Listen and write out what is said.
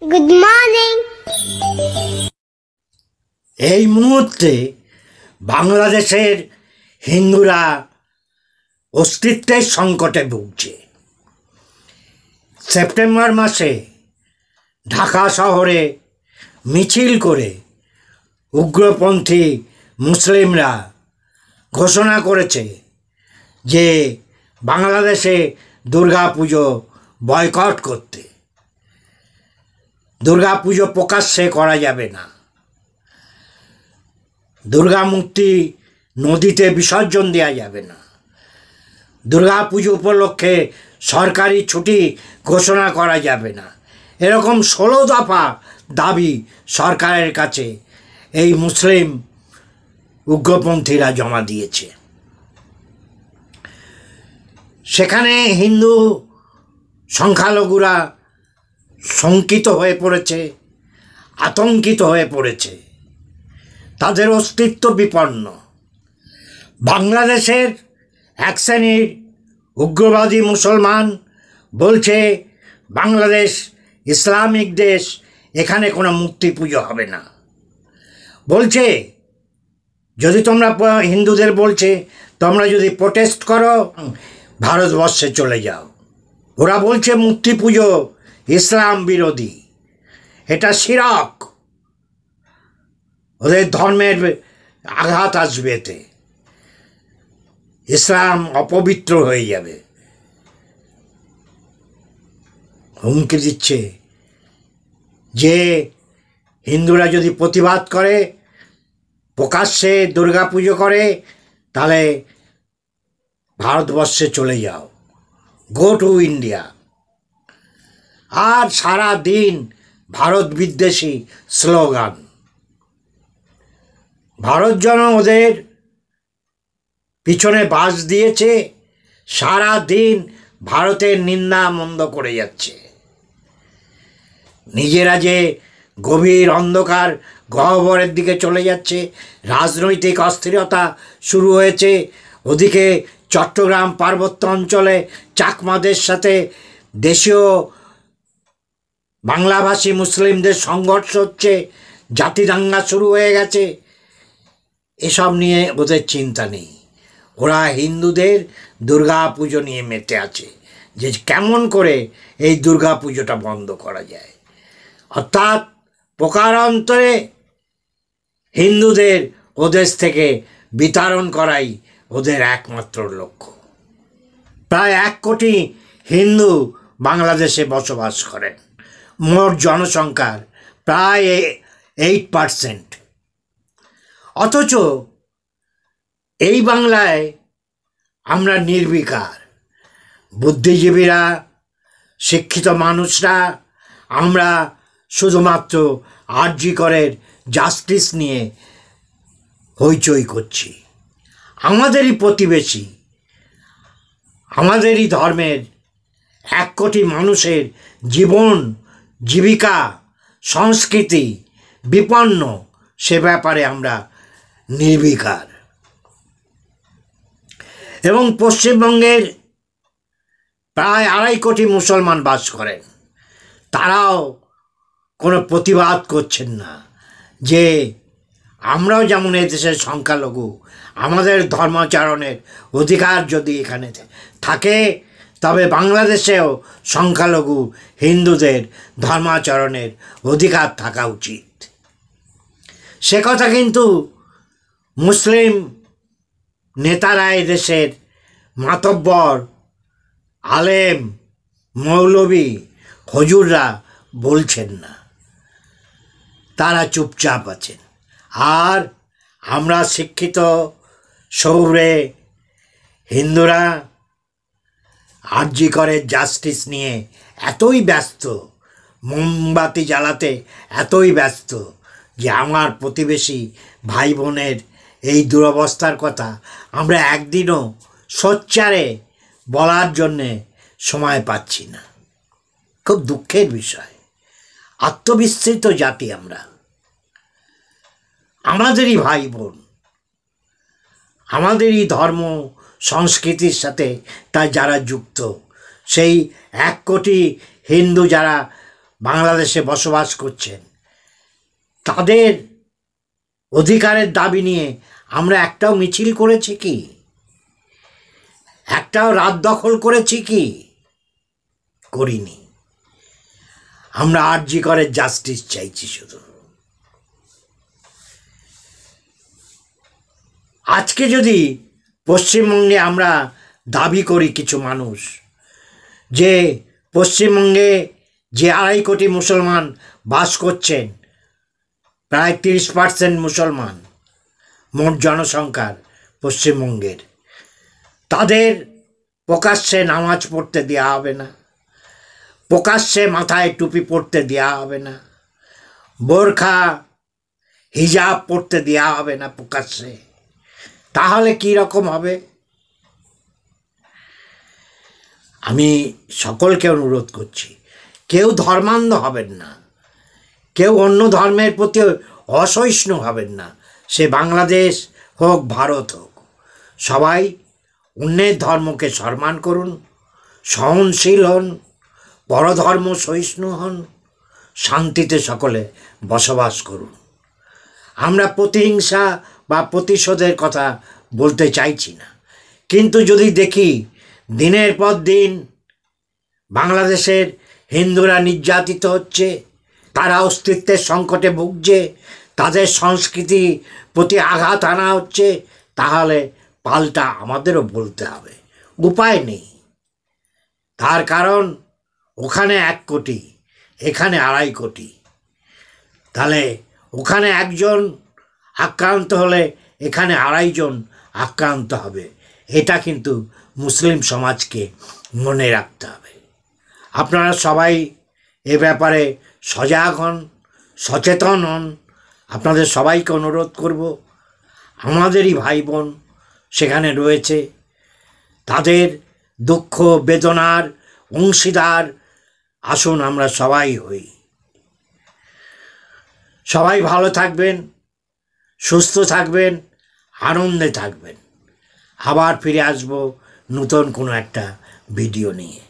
Good morning. এই মুহূর্তে বাংলাদেশের হিন্দুরা অস্তিত্বের সংকটে ভুগছে। সেপ্টেম্বর মাসে ঢাকা শহরে মিছিল করে উগ্রপন্থী মুসলিমরা ঘোষণা করেছে যে বাংলাদেশে দুর্গাপুজো বয়কট করতে। দুর্গাপুজো প্রকাশ্যে করা যাবে না, দুর্গা মূর্তি নদীতে বিসর্জন দেওয়া যাবে না, দুর্গাপুজো উপলক্ষে সরকারি ছুটি ঘোষণা করা যাবে না, এরকম 16 দফা দাবি সরকারের কাছে এই মুসলিম উগ্রপন্থীরা জমা দিয়েছে। সেখানে হিন্দু সংখ্যালঘুরা শঙ্কিত হয়ে পড়েছে, আতঙ্কিত হয়ে পড়েছে, তাদের অস্তিত্ব বিপন্ন। বাংলাদেশের এক শ্রেণীর উগ্রবাদী মুসলমান বলছে বাংলাদেশ ইসলামিক দেশ, এখানে কোনো মূর্তি পুজো হবে না। বলছে যদি তোমরা হিন্দুদের বলছে তোমরা যদি প্রোটেস্ট করো ভারতবর্ষে চলে যাও। ওরা বলছে মূর্তি পুজো ইসলাম বিরোধী, এটা শিরক, ওদের ধর্মের আঘাত আসবে, এতে ইসলাম অপবিত্র হয়ে যাবে। হুমকি দিচ্ছে যে হিন্দুরা যদি প্রতিবাদ করে, প্রকাশ্যে দুর্গাপুজো করে, তাহলে ভারতবর্ষে চলে যাও, গো টু ইন্ডিয়া। আর সারা দিন ভারত বিদ্বেষী স্লোগান। ভারত জন ওদের পিছনে বাস দিয়েছে, সারা দিন ভারতের নিন্দা মন্দ করে যাচ্ছে। নিজেরা যে গভীর অন্ধকার গহ্বরের দিকে চলে যাচ্ছে, রাজনৈতিক অস্থিরতা শুরু হয়েছে। ওদিকে চট্টগ্রাম পার্বত্য অঞ্চলে চাকমাদের সাথে দেশীয় বাংলাভাষী মুসলিমদের সংঘর্ষ হচ্ছে, জাতিদাঙ্গা শুরু হয়ে গেছে। এসব নিয়ে ওদের চিন্তা নেই। ওরা হিন্দুদের দুর্গা পুজো নিয়ে মেতে আছে যে কেমন করে এই দুর্গা পুজোটা বন্ধ করা যায়। অর্থাৎ প্রকারান্তরে হিন্দুদের ওদেশ থেকে বিতাড়ন করাই ওদের একমাত্র লক্ষ্য। প্রায় 1 কোটি হিন্দু বাংলাদেশে বসবাস করেন, মোট জনসংখ্যার প্রায় 8%। অথচ এই বাংলায় আমরা নির্বিকার, বুদ্ধিজীবীরা, শিক্ষিত মানুষরা আমরা শুধুমাত্র আরজি করের জাস্টিস নিয়ে হইচই করছি। আমাদেরই প্রতিবেশী, আমাদেরই ধর্মের 1 কোটি মানুষের জীবন, জীবিকা, সংস্কৃতি বিপন্ন, সে ব্যাপারে আমরা নির্বিকার। এবং পশ্চিমবঙ্গের প্রায় 2.5 কোটি মুসলমান বাস করেন, তারাও কোনো প্রতিবাদ করছেন না যে আমরাও যেমন এদেশের সংখ্যালঘু, আমাদের ধর্মাচরণের অধিকার যদি এখানে থাকে, তবে বাংলাদেশেও সংখ্যালঘু হিন্দুদের ধর্মাচরণের অধিকার থাকা উচিত। সে কথা কিন্তু মুসলিম নেতারা, এদেশের মাতব্বর, আলেম, মৌলবী, হুজুররা বলছেন না, তারা চুপচাপ আছেন। আর আমরা শিক্ষিত শহুরে হিন্দুরা আরজি করের জাস্টিস নিয়ে এতই ব্যস্ত, মোমবাতি জ্বালাতে এতই ব্যস্ত যে আমার প্রতিবেশী ভাই বোনের এই দুরবস্থার কথা আমরা একদিনও সোচ্চারে বলার জন্যে সময় পাচ্ছি না। খুব দুঃখের বিষয়। আত্মবিস্মৃত জাতি আমরা, আমাদেরই ভাই বোন, আমাদেরই ধর্ম সংস্কৃতির সাথে তা যারা যুক্ত, সেই 1 কোটি হিন্দু যারা বাংলাদেশে বসবাস করছেন, তাদের অধিকারের দাবি নিয়ে আমরা একটাও মিছিল করেছি কি? একটাও রাত দখল করেছি কি? করিনি। আমরা আরজি করে জাস্টিস চাইছি শুধু। আজকে যদি পশ্চিমবঙ্গে আমরা দাবি করি কিছু মানুষ যে পশ্চিমবঙ্গে যে 2.5 কোটি মুসলমান বাস করছেন, প্রায় 30% মুসলমান মোট জনসংখ্যার পশ্চিমবঙ্গের, তাদের প্রকাশ্যে নামাজ পড়তে দেওয়া হবে না, প্রকাশ্যে মাথায় টুপি পরতে দেওয়া হবে না, বোরখা হিজাব পরতে দেওয়া হবে না প্রকাশ্যে, তাহলে কি রকম হবে? আমি সকলকে অনুরোধ করছি, কেউ ধর্মান্ধ হবেন না, কেউ অন্য ধর্মের প্রতি অসহিষ্ণু হবেন না, সে বাংলাদেশ হোক ভারত হোক, সবাই অন্যের ধর্মকে সম্মান করুন, সহনশীল হন, পরধর্ম সহিষ্ণু হন, শান্তিতে সকলে বসবাস করুন। আমরা প্রতিহিংসা বা প্রতিশোধের কথা বলতে চাইছি না, কিন্তু যদি দেখি দিনের পর দিন বাংলাদেশের হিন্দুরা নির্যাতিত হচ্ছে, তারা অস্তিত্বের সংকটে ভুগছে, তাদের সংস্কৃতি প্রতি আঘাত আনা হচ্ছে, তাহলে পাল্টা আমাদেরও বলতে হবে, উপায় নেই। তার কারণ ওখানে 1 কোটি, এখানে 2.5 কোটি, তাহলে ওখানে একজন আক্রান্ত হলে এখানে 2.5 জন আক্রান্ত হবে, এটা কিন্তু মুসলিম সমাজকে মনে রাখতে হবে। আপনারা সবাই এ ব্যাপারে সজাগ হন, সচেতন হন। আপনাদের সবাইকে অনুরোধ করব, আমাদেরই ভাই বোন সেখানে রয়েছে, তাদের দুঃখ বেদনার অংশীদার আসুন আমরা সবাই হই। সবাই ভালো থাকবেন, সুস্থ থাকবেন, আনন্দে থাকবেন। আবার ফিরে আসব নতুন কোনো একটা ভিডিও নিয়ে।